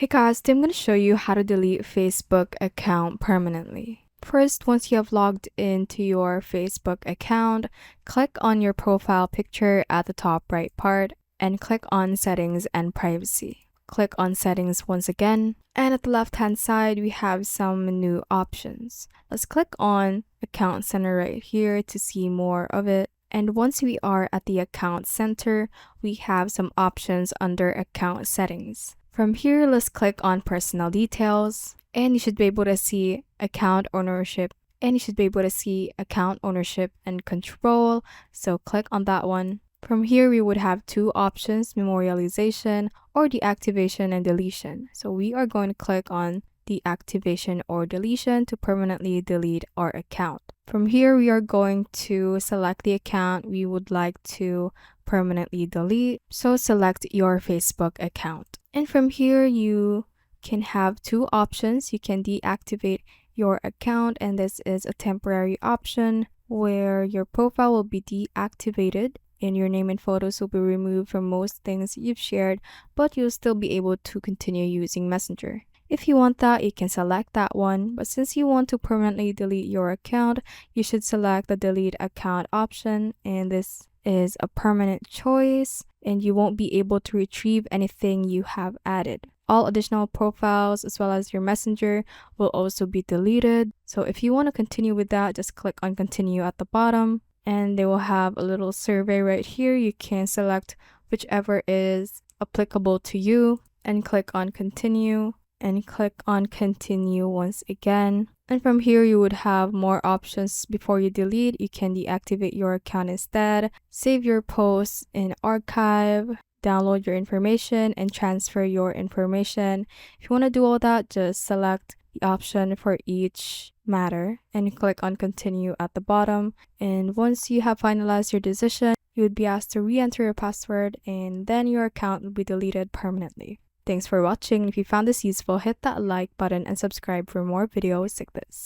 Hey guys, today I'm going to show you how to delete Facebook account permanently. First, once you have logged into your Facebook account, click on your profile picture at the top right part and click on Settings and Privacy. Click on Settings once again, and at the left hand side we have some new options. Let's click on Account Center right here to see more of it. And once we are at the Account Center, we have some options under Account Settings. From here, let's click on Personal Details, and you should be able to see Account Ownership, and you should be able to see Account Ownership and Control, so click on that one. From here, we would have two options, Memorialization or Deactivation and Deletion. So we are going to click on Deactivation or Deletion to permanently delete our account. From here, we are going to select the account we would like to permanently delete. So select your Facebook account. And from here, you can have two options. You can deactivate your account, and this is a temporary option where your profile will be deactivated and your name and photos will be removed from most things you've shared, but you'll still be able to continue using Messenger. If you want that, you can select that one, but since you want to permanently delete your account, you should select the delete account option, and this is a permanent choice and you won't be able to retrieve anything you have added. All additional profiles as well as your Messenger will also be deleted. So if you want to continue with that, just click on continue at the bottom and they will have a little survey right here. You can select whichever is applicable to you and click on continue and click on continue once again. And from here, you would have more options before you delete. You can deactivate your account instead, save your posts in archive, download your information, and transfer your information. If you want to do all that, just select the option for each matter and click on continue at the bottom. And once you have finalized your decision, you would be asked to re-enter your password and then your account will be deleted permanently. Thanks for watching. If you found this useful, hit that like button and subscribe for more videos like this.